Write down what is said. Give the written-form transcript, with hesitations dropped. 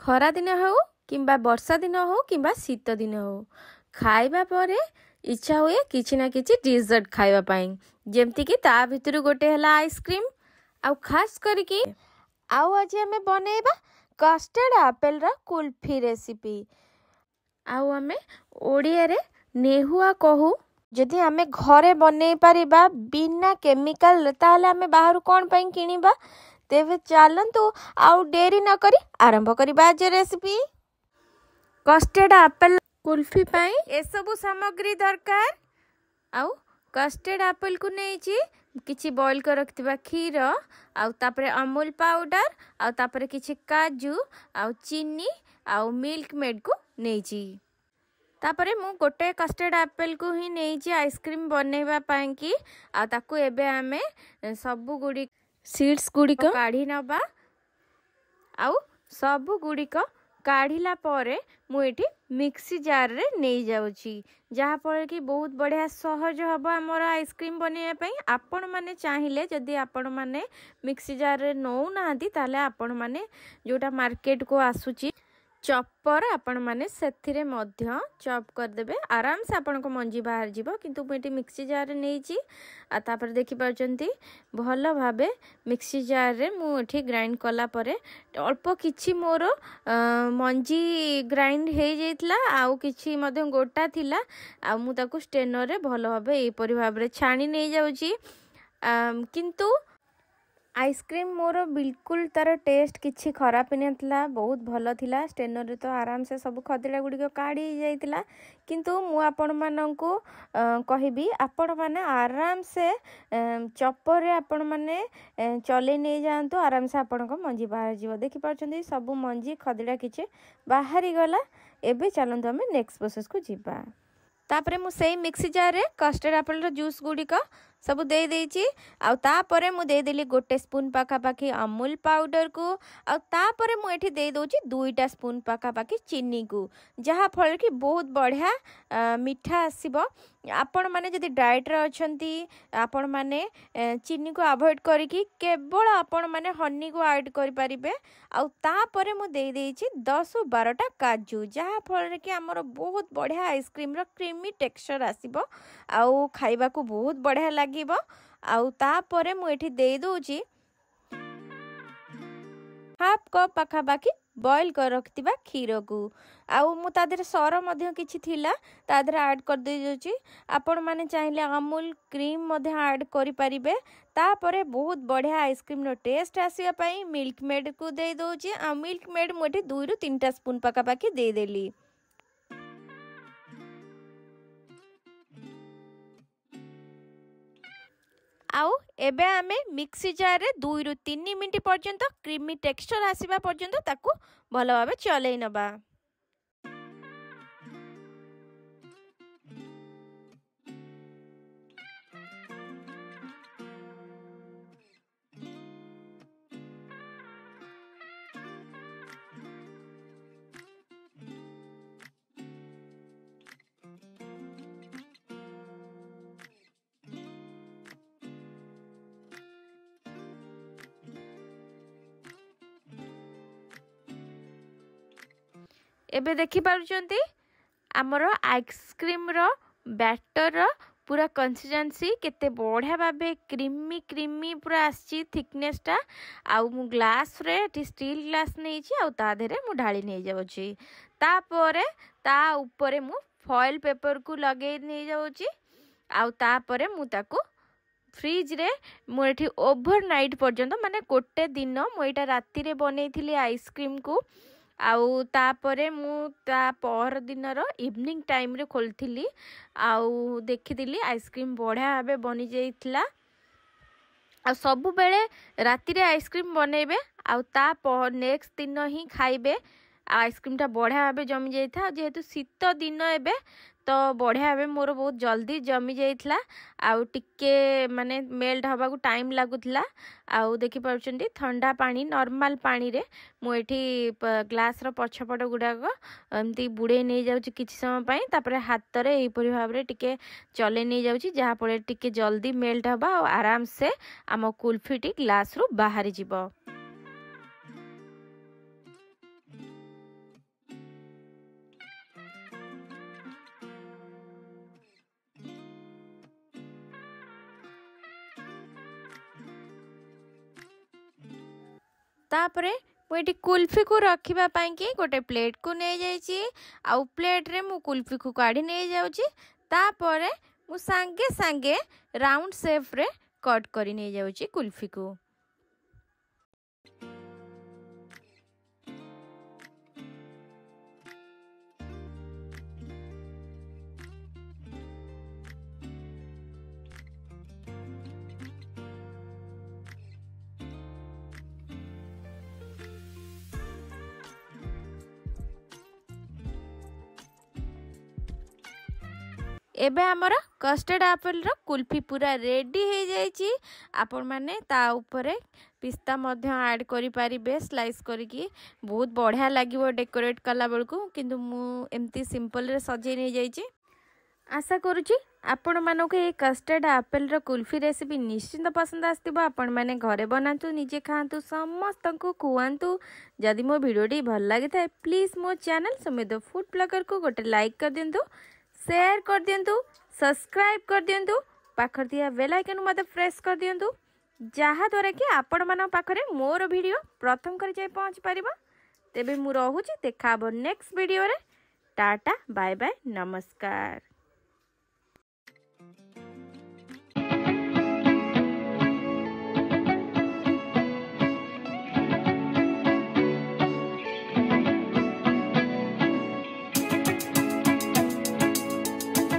खरा दिन हो किंबा वर्षा दिन हो किंबा शीत दिन हो खाइबा परे इच्छा हुए किछि ना किछि डिजर्ट खाइबा पाई जेमती कि ता भितर गोटे हला आइसक्रीम आउ खास करके आउ आज हमें बनेबा कस्टर्ड एप्पल रा कुल्फी रेसिपी आउ हमें ओडिया रे नेहुआ कहू जदि हमें घरे बनै परिबा बिना केमिकल ताले हमें बाहर कोन पई किनिबा तेवे चलतु आउ डेरी न करी आरंभ करिबा आज रेसिपी कस्टर्ड एप्पल कुल्फी पाई ए सबु सामग्री दरकार आउ कस्टर्ड एप्पल को नेची किछि बॉईल कर रखतिबा खीर आउ तापरे अमूल पाउडर आउ तापरे किछि काजू आउ चीनी आउ मिल्क मेड को नेची तापरे मु गोटे कस्टर्ड एप्पल को ही नेची आइसक्रीम बनेबा पाई कि आ ताकू एबे हमें सबु गुडी सीड्स गुडी को काढी नबा आउ सबु गुडी को काढ़िला परे मु एठी मिक्सी जार रे नहीं जाउची जहाँ पर कि बहुत बढ़िया सहज हम आमर आइसक्रीम बनैया पई आपण माने चाहिले जदि आपण माने मिक्सी जार रे नौ नांती ताले आपण माने जोटा मार्केट को आसुची चॉपर आपण माने सेथिरे मध्य चॉप कर देबे आराम से आपण को मंजी बाहर जीवो किंतु मुटी मिक्सी जार रे नेची आ तापर देखि परचंती भलो भाबे मिक्सी जार रे मु एठी ग्राइंड कला परे अल्प किछि मोर मंजी ग्राइंड हे जेतला आउ किछि मध्य गोटा थिला आ मु ताकू स्टेनर रे भलो भाबे ए परि भाबे छाणी नै जाउची किंतु आइसक्रीम मोर बिल्कुल तार टेस्ट किछि खराब नथिला बहुत भलो थिला स्टेनर रे तो आराम से सब खदड़ा गुडी को काढी जाइतिला किंतु मु आपण माननकू कहिबी आपण माने आराम से चॉपर रे आपण माने चले नै जानतो आराम से आपण को मंजी बाहर जीवो देखि परचंदी सब मंजी खदड़ा किछि बाहरी गला एबे चलंतो हमें नेक्स्ट प्रोसेस को जीबा तापरे मु सेही मिक्सी जार रे कस्टर्ड एप्पल रो जूस गुडी का सब दे देची आउ तापरे मु दे देली गोटे स्पून पाखा पाखी अमूल पाउडर को आउ तापरे मु एठी दे दोची 2टा स्पून पाखा पाखी चीनी को जहा फल कि बहुत बढ़िया मीठा आसीबो आपण माने जदि डाइट रे अछंती आपण माने चीनी को अवॉइड करिकि केवल आपण माने हनी को ऐड करि परिबे आउ तापरे मु दे देची 10-12टा काजू जहा फल कि हमर बहुत बढ़िया आइसक्रीम रो क्रीमी टेक्सचर आसीबो आउ खाइबा को बहुत बढ़िया लागिबो आउ तापरे मु एठी दे दोची हाफ कप पाखा बाकी बॉईल कर रखतिबा खीर को आउ मु तादरे सर मध्य किछि थिला तादरे ऐड कर दे जोची आपण माने चाहिले अमूल क्रीम मध्य ऐड करि परिबे तापरे बहुत बढ़िया आइसक्रीम रो टेस्ट आसिया पई मिल्क मेड को दे दोची आ मिल्क मेड मोटे 2 ରୁ 3टा स्पून पाका पाकी दे देली आउ एबे आमे मिक्सी जार रे 2 ରୁ 3 मिनिट पर्यंत क्रीमी टेक्सचर आसीबा पर्यंत ताकू भलो भाबे चलै नबा एबे देखि पारुचंती हमरो आइसक्रीम रो बैटर रो पूरा कंसिस्टेंसी केते बढ़िया भाबे क्रीमी क्रीमी पूरा आसी थिकनेस ता आउ मु ग्लास रे स्टील ग्लास नै छी आउ ता देरे मु ढाली नै जाउची ता परे ता ऊपर मु फॉइल पेपर को लगे नै जाउची आउ ता परे मु ताको फ्रिज रे मु एठी ओवरनाइट पर्यंत माने गोटे दिन मु एटा राती रे बनेइथिली आइसक्रीम को आउ तापरे मु ता पर दिन रो इवनिंग टाइम रे खोलथिली आउ देखिदिली आइसक्रीम बढ़िया भाबे बनी जाइथिला आ सब बेले राती रे आइसक्रीम बनेबे आउ ता नेक्स्ट दिन ही खाइबे आइसक्रीम टा बढ़िया भाबे जमी जाइथा जेहेतु शीत दिन एबे तो बढ़िया भाबे मोर बहुत जल्दी जमी जाइथिला आउ टिके माने मेल्ट हवा को टाइम लागुथिला आउ देखि परचंती ठंडा पानी नॉर्मल पानी रे मु एठी ग्लास रो पछपट गुडा को एमती बुडे नै जाउची किछि समय पई तापरे हाथ रे एही परि भाबरे टिके चले नै जाउची जहा पळे टिके जल्दी मेल्ट हवा आ आराम से आम कुल्फीटी ग्लास रो बाहरी जिवो तापरे मुझे कुल्फी को रखिबा पाई कि गोटे प्लेट को नहीं जाइए आउ प्लेट रे मु कुल्फी को काढ़ी नहीं जाउची तापरे मु सांगे सांगे राउंड शेप रे कट करी नहीं जाउची कुल्फी को। एबे हमर कस्टर्ड एप्पल रो कुल्फी पूरा रेडी हो जाइए। आपण माने ता ऊपरे पिस्ता मध्य ऐड करि परिबे स्लाइस करिकी बहुत बढ़िया लागिवो डेकोरेट कला बेलकू किंतु मु एमती सिंपल रे सजे नहीं जाइए। आशा करुँची आपण मानक ये कस्टर्ड एप्पल रो कुल्फी रेसिपी निश्चिंत पसंद आसथिबो। आपण माने घरे बनातु निजे खातु समस्त को खुआंतु। जदि मो वीडियोटी भल लागि थाए प्लीज मो चैनल समेत फूड ब्लॉगर को गोटे लाइक कर दियंतु, शेयर कर दियंतु, सब्सक्राइब कर दियंतु, पाखर दिया बेल आइकन मते प्रेस कर दियंतु जहा द्वारा कि आपण मानक पाखरे मोर वीडियो प्रथम कर जाय पहुंच परिबो। तेबे मु रहूची देखाबो नेक्स्ट वीडियो रे। टाटा बाय बाय नमस्कार।